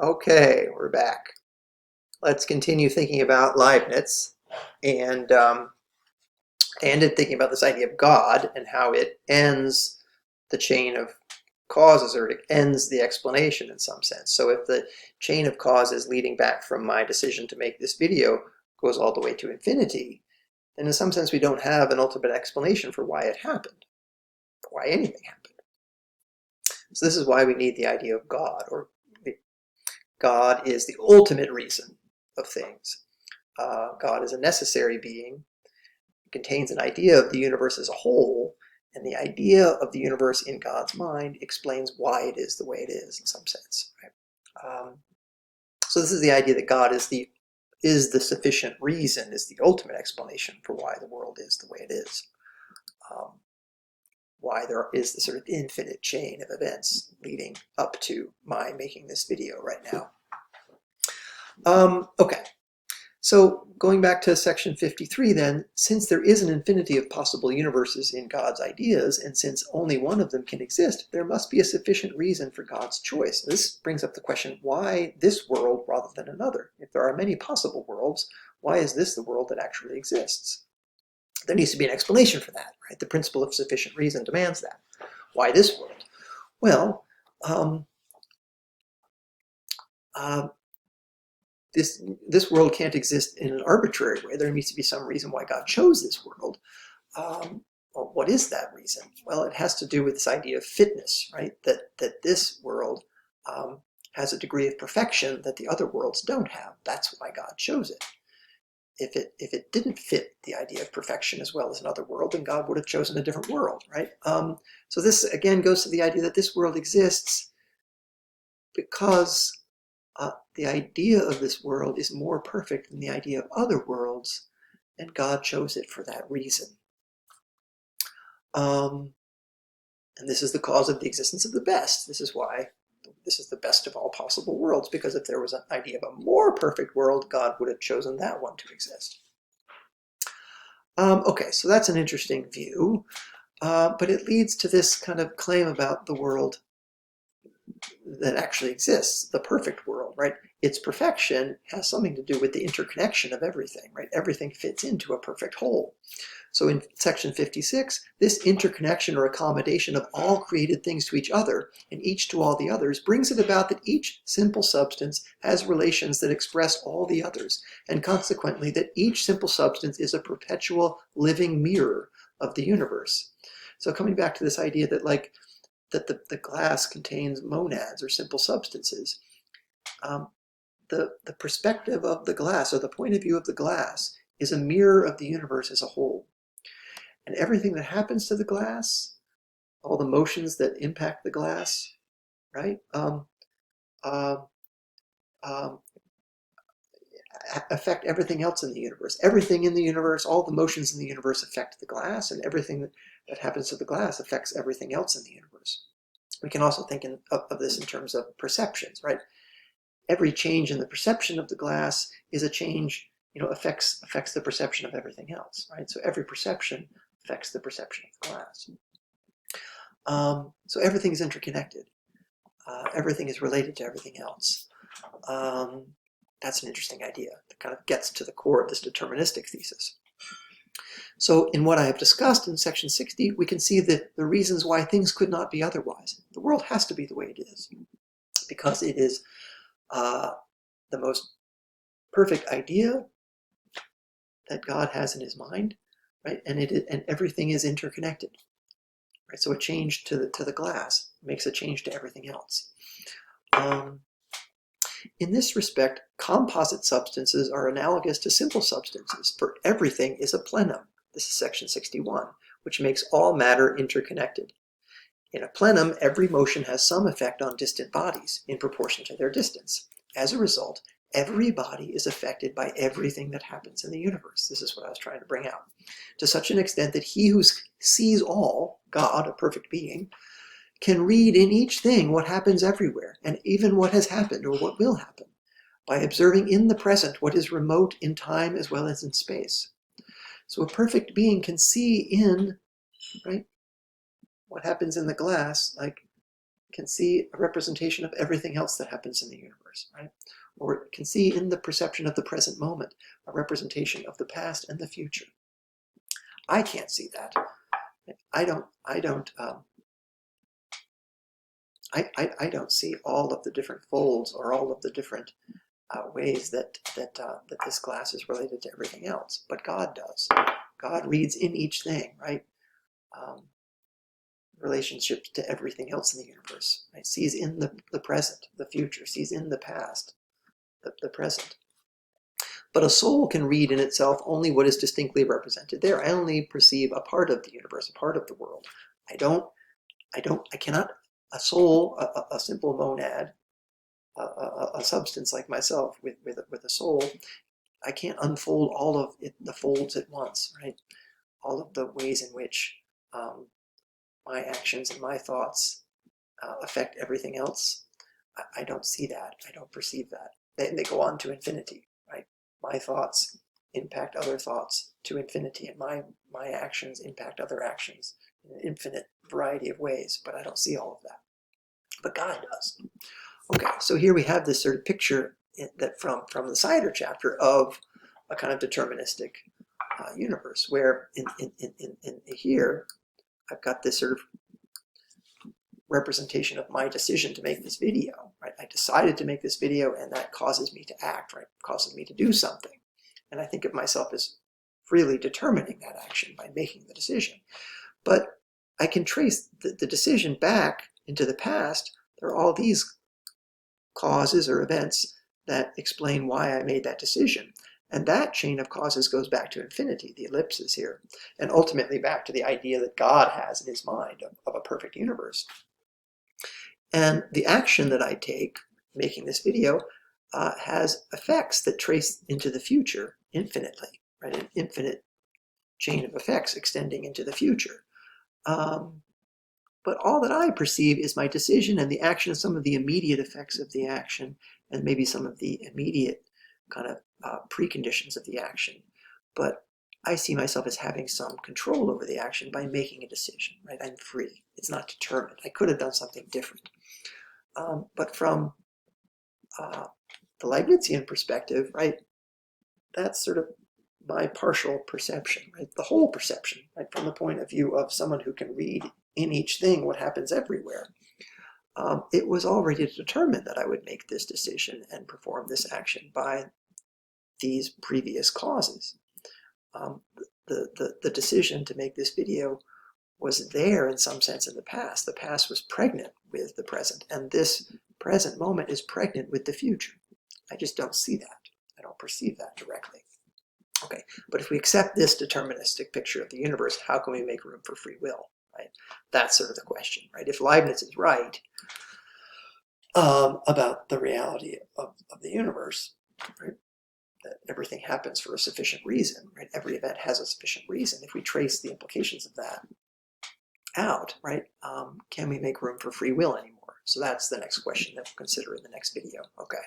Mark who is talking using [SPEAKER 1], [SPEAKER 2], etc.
[SPEAKER 1] Okay, we're back. Let's continue thinking about Leibniz and thinking about this idea of God and how it ends the chain of causes, or it ends the explanation in some sense. So if the chain of causes leading back from my decision to make this video goes all the way to infinity, then in some sense we don't have an ultimate explanation for why it happened, why anything happened. So this is why we need the idea of God, or God is the ultimate reason of things. God is a necessary being. It contains an idea of the universe as a whole, and the idea of the universe in God's mind explains why it is the way it is in some sense. Right? So this is the idea that God is the sufficient reason, is the ultimate explanation for why the world is the way it is. Why there is the sort of infinite chain of events leading up to my making this video right now. Okay. So going back to section 53 then, since there is an infinity of possible universes in God's ideas, and since only one of them can exist, there must be a sufficient reason for God's choice. This brings up the question, why this world rather than another? If there are many possible worlds, why is this the world that actually exists? There needs to be an explanation for that, right? The principle of sufficient reason demands that. Why this world? Well, this world can't exist in an arbitrary way. There needs to be some reason why God chose this world. Well, what is that reason? Well, it has to do with this idea of fitness, right? That this world has a degree of perfection that the other worlds don't have. That's why God chose it. If it didn't fit the idea of perfection as well as another world, then God would have chosen a different world, right? So this again goes to the idea that this world exists because the idea of this world is more perfect than the idea of other worlds, and God chose it for that reason. And this is the cause of the existence of the best. This is why this is the best of all possible worlds, because if there was an idea of a more perfect world, God would have chosen that one to exist. Okay, so that's an interesting view, but it leads to this kind of claim about the world that actually exists, the perfect world, right? Its perfection has something to do with the interconnection of everything, right? Everything fits into a perfect whole. So in section 56, this interconnection or accommodation of all created things to each other and each to all the others brings it about that each simple substance has relations that express all the others, and consequently that each simple substance is a perpetual living mirror of the universe. So coming back to this idea that the glass contains monads or simple substances. The perspective of the glass, or the point of view of the glass, is a mirror of the universe as a whole. And everything that happens to the glass, all the motions that impact the glass, right, affect everything else in the universe. Everything in the universe, all the motions in the universe affect the glass, and everything that happens to the glass affects everything else in the universe. We can also think of this in terms of perceptions, right? Every change in the perception of the glass is a change, affects the perception of everything else, right? So every perception affects the perception of the glass. So everything is interconnected. Everything is related to everything else. That's an interesting idea that kind of gets to the core of this deterministic thesis. So in what I have discussed in section 60, we can see the reasons why things could not be otherwise. The world has to be the way it is because it is the most perfect idea that God has in his mind, right? And everything is interconnected, right? So a change to the glass makes a change to everything else. In this respect, composite substances are analogous to simple substances, for everything is a plenum. This is section 61, which makes all matter interconnected. In a plenum, every motion has some effect on distant bodies in proportion to their distance. As a result, every body is affected by everything that happens in the universe. This is what I was trying to bring out. To such an extent that he who sees all, God, a perfect being, can read in each thing what happens everywhere, and even what has happened or what will happen, by observing in the present what is remote in time as well as in space. So a perfect being can see in, right, what happens in the glass, can see a representation of everything else that happens in the universe, right? Or it can see in the perception of the present moment a representation of the past and the future. I can't see that. I don't see all of the different folds or all of the different ways that this glass is related to everything else, but God does. God reads in each thing, right? Relationships to everything else in the universe, right? Sees in the present, the future, sees in the past, the present. But a soul can read in itself only what is distinctly represented there. I only perceive a part of the universe, a part of the world. I cannot, a soul, a simple monad, a substance like myself with a soul, I can't unfold all of the folds at once, right? All of the ways in which my actions and my thoughts affect everything else. I don't see that. I don't perceive that. They go on to infinity, right? My thoughts impact other thoughts to infinity, and my actions impact other actions in an infinite variety of ways, but I don't see all of that. But God does. Okay, so here we have this sort of picture that from the Cider chapter of a kind of deterministic universe, where in here I've got this sort of representation of my decision to make this video, right? I decided to make this video, and that causes me to act, right? Causes me to do something. And I think of myself as freely determining that action by making the decision. But I can trace the decision back into the past. There are all these causes or events that explain why I made that decision. And that chain of causes goes back to infinity, the ellipses here, and ultimately back to the idea that God has in his mind of a perfect universe. And the action that I take, making this video, has effects that trace into the future infinitely, right? An infinite chain of effects extending into the future. But all that I perceive is my decision and the action of some of the immediate effects of the action, and maybe some of the immediate kind of preconditions of the action. But I see myself as having some control over the action by making a decision, right? I'm free. It's not determined. I could have done something different. But from the Leibnizian perspective, right, that's sort of my partial perception, right? The whole perception, right? From the point of view of someone who can read in each thing what happens everywhere. It was already determined that I would make this decision and perform this action by these previous causes. The decision to make this video was there in some sense in the past. The past was pregnant with the present, and this present moment is pregnant with the future. I just don't see that. I don't perceive that directly. Okay, but if we accept this deterministic picture of the universe, how can we make room for free will, right? That's sort of the question, right? If Leibniz is right about the reality of the universe, right, that everything happens for a sufficient reason, right? Every event has a sufficient reason. If we trace the implications of that out, right, can we make room for free will anymore? So that's the next question that we'll consider in the next video. Okay.